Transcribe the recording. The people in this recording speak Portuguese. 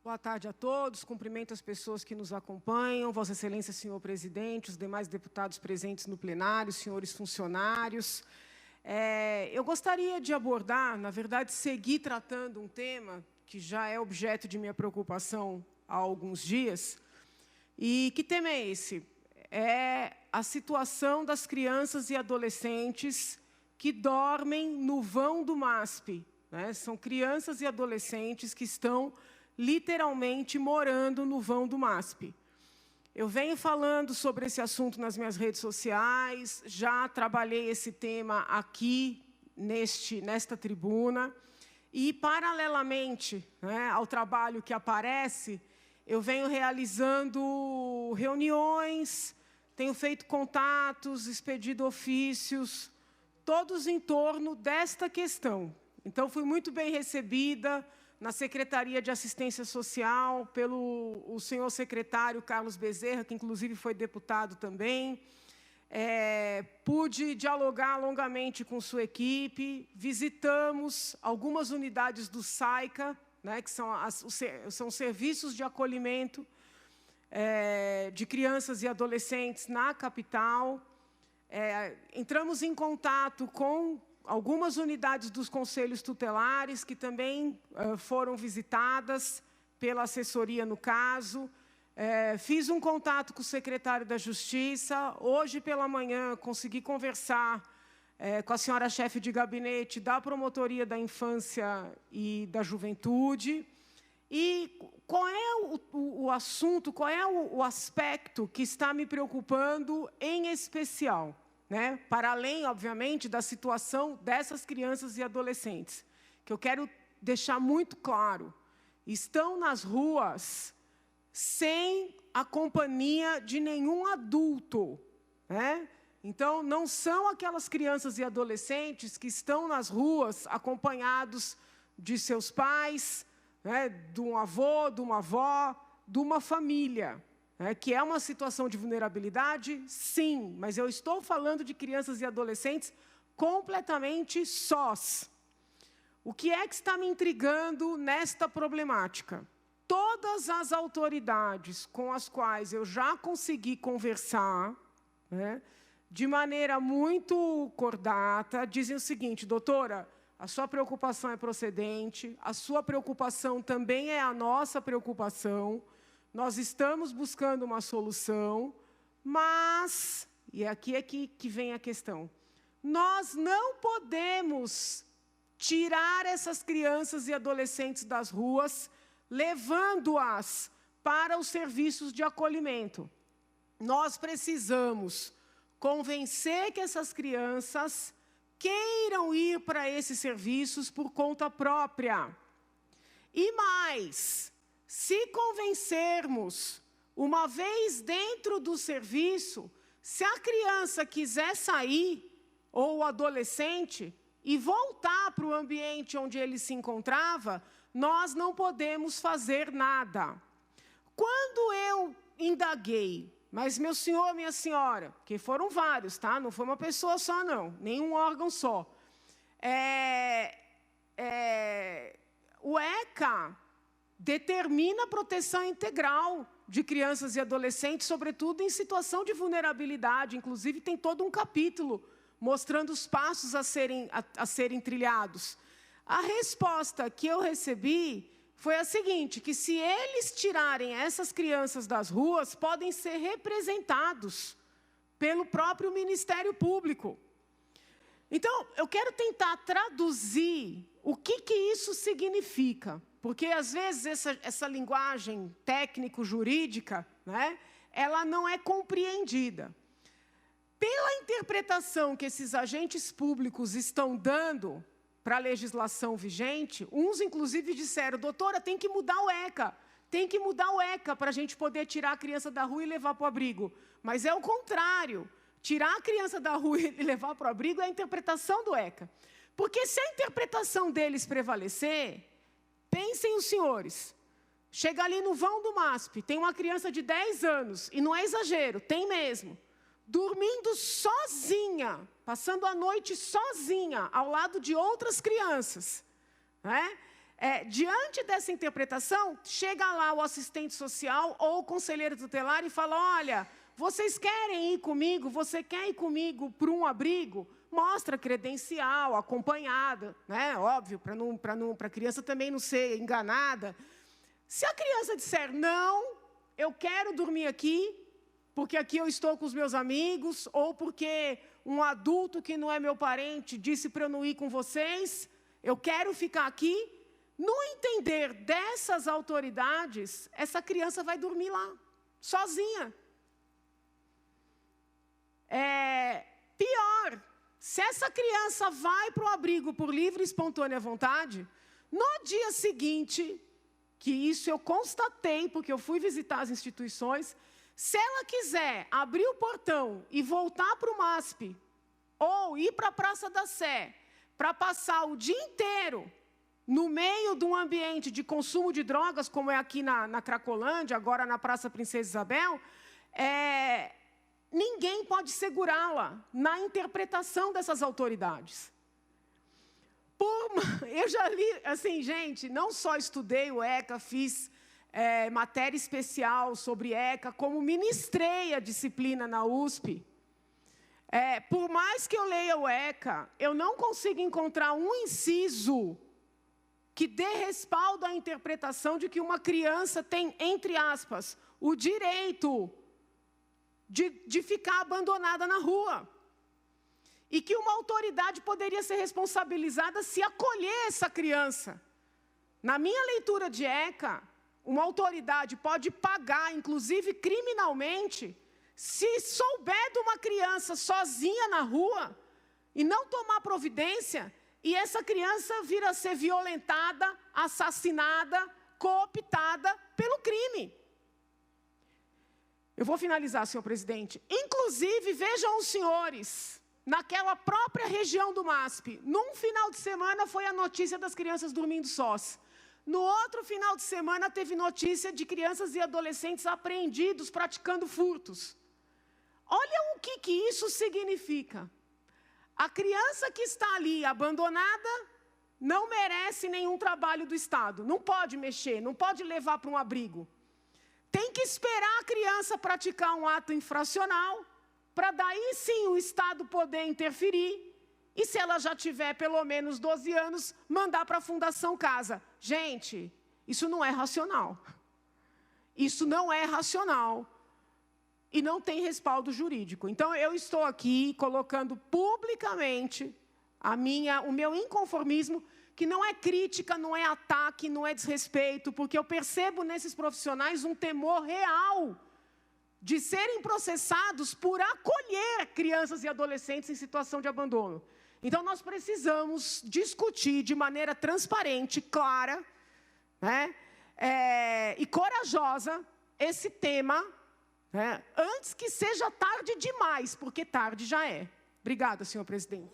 Boa tarde a todos, cumprimento as pessoas que nos acompanham, Vossa Excelência, senhor presidente, os demais deputados presentes no plenário, senhores funcionários. Eu gostaria de abordar, na verdade, seguir tratando um tema que já é objeto de minha preocupação há alguns dias. E que tema é esse? É a situação das crianças e adolescentes que dormem no vão do MASP. Né? São crianças e adolescentes que estão literalmente morando no vão do MASP. Eu venho falando sobre esse assunto nas minhas redes sociais, já trabalhei esse tema aqui, nesta tribuna, e, paralelamente, né, ao trabalho que aparece, eu venho realizando reuniões, tenho feito contatos, expedido ofícios, todos em torno desta questão. Então, fui muito bem recebida na Secretaria de Assistência Social, pelo senhor secretário Carlos Bezerra, que inclusive foi deputado também. Pude dialogar longamente com sua equipe, visitamos algumas unidades do SAICA, né, que são serviços de acolhimento de crianças e adolescentes na capital. Entramos em contato com algumas unidades dos conselhos tutelares, que também foram visitadas pela assessoria no caso. Fiz um contato com o secretário da Justiça. Hoje pela manhã consegui conversar com a senhora chefe de gabinete da Promotoria da Infância e da Juventude. E qual é o assunto, qual é o aspecto que está me preocupando em especial? Né? Para além, obviamente, da situação dessas crianças e adolescentes, que eu quero deixar muito claro, estão nas ruas sem a companhia de nenhum adulto. Né? Então, não são aquelas crianças e adolescentes que estão nas ruas acompanhados de seus pais, né, de um avô, de uma avó, de uma família. Que é uma situação de vulnerabilidade, sim, mas eu estou falando de crianças e adolescentes completamente sós. O que é que está me intrigando nesta problemática? Todas as autoridades com as quais eu já consegui conversar, né, de maneira muito cordata, dizem o seguinte: doutora, a sua preocupação é procedente, a sua preocupação também é a nossa preocupação. Nós estamos buscando uma solução, mas, e aqui é que vem a questão, nós não podemos tirar essas crianças e adolescentes das ruas, levando-as para os serviços de acolhimento. Nós precisamos convencer que essas crianças queiram ir para esses serviços por conta própria. E mais, se convencermos, uma vez dentro do serviço, se a criança quiser sair, ou o adolescente, e voltar para o ambiente onde ele se encontrava, nós não podemos fazer nada. Quando eu indaguei, mas meu senhor, minha senhora, que foram vários, tá? Não foi uma pessoa só, não, nenhum órgão só. O ECA determina a proteção integral de crianças e adolescentes, sobretudo em situação de vulnerabilidade. Inclusive, tem todo um capítulo mostrando os passos a serem trilhados. A resposta que eu recebi foi a seguinte, que se eles tirarem essas crianças das ruas, podem ser representados pelo próprio Ministério Público. Então, eu quero tentar traduzir o que isso significa. Porque, às vezes, essa linguagem técnico-jurídica, né, ela não é compreendida. Pela interpretação que esses agentes públicos estão dando para a legislação vigente, uns, inclusive, disseram: doutora, tem que mudar o ECA. Tem que mudar o ECA para a gente poder tirar a criança da rua e levar para o abrigo. Mas é o contrário. Tirar a criança da rua e levar para o abrigo é a interpretação do ECA. Porque se a interpretação deles prevalecer, pensem os senhores, chega ali no vão do MASP, tem uma criança de 10 anos, e não é exagero, tem mesmo, dormindo sozinha, passando a noite sozinha, ao lado de outras crianças. Né? diante dessa interpretação, chega lá o assistente social ou o conselheiro tutelar e fala, olha, vocês querem ir comigo? Você quer ir comigo para um abrigo? Mostra credencial, acompanhada, né? Óbvio, para a criança também não ser enganada. Se a criança disser, não, eu quero dormir aqui, porque aqui eu estou com os meus amigos, ou porque um adulto que não é meu parente disse para eu não ir com vocês, eu quero ficar aqui. No entender dessas autoridades, essa criança vai dormir lá, sozinha. Pior, se essa criança vai para o abrigo por livre e espontânea vontade, no dia seguinte, que isso eu constatei, porque eu fui visitar as instituições, se ela quiser abrir o portão e voltar para o MASP, ou ir para a Praça da Sé, para passar o dia inteiro no meio de um ambiente de consumo de drogas, como é aqui na Cracolândia, agora na Praça Princesa Isabel, ninguém pode segurá-la na interpretação dessas autoridades. Eu já li, assim, gente, não só estudei o ECA, fiz matéria especial sobre ECA, como ministrei a disciplina na USP. Por mais que eu leia o ECA, eu não consigo encontrar um inciso que dê respaldo à interpretação de que uma criança tem, entre aspas, o direito de ficar abandonada na rua. E que uma autoridade poderia ser responsabilizada se acolher essa criança. Na minha leitura de ECA, uma autoridade pode pagar, inclusive criminalmente, se souber de uma criança sozinha na rua e não tomar providência, e essa criança vir a ser violentada, assassinada, cooptada pelo crime. Eu vou finalizar, senhor presidente. Inclusive, vejam os senhores, naquela própria região do MASP, num final de semana foi a notícia das crianças dormindo sós. No outro final de semana teve notícia de crianças e adolescentes apreendidos praticando furtos. Olha o que isso significa. A criança que está ali abandonada não merece nenhum trabalho do Estado. Não pode mexer, não pode levar para um abrigo. Tem que esperar a criança praticar um ato infracional, para daí sim o Estado poder interferir. E se ela já tiver pelo menos 12 anos, mandar para a Fundação Casa. Gente, isso não é racional. Isso não é racional. E não tem respaldo jurídico. Então, eu estou aqui colocando publicamente o meu inconformismo, que não é crítica, não é ataque, não é desrespeito, porque eu percebo nesses profissionais um temor real de serem processados por acolher crianças e adolescentes em situação de abandono. Então, nós precisamos discutir de maneira transparente, clara, né, e corajosa esse tema, antes que seja tarde demais, porque tarde já é. Obrigada, senhor presidente.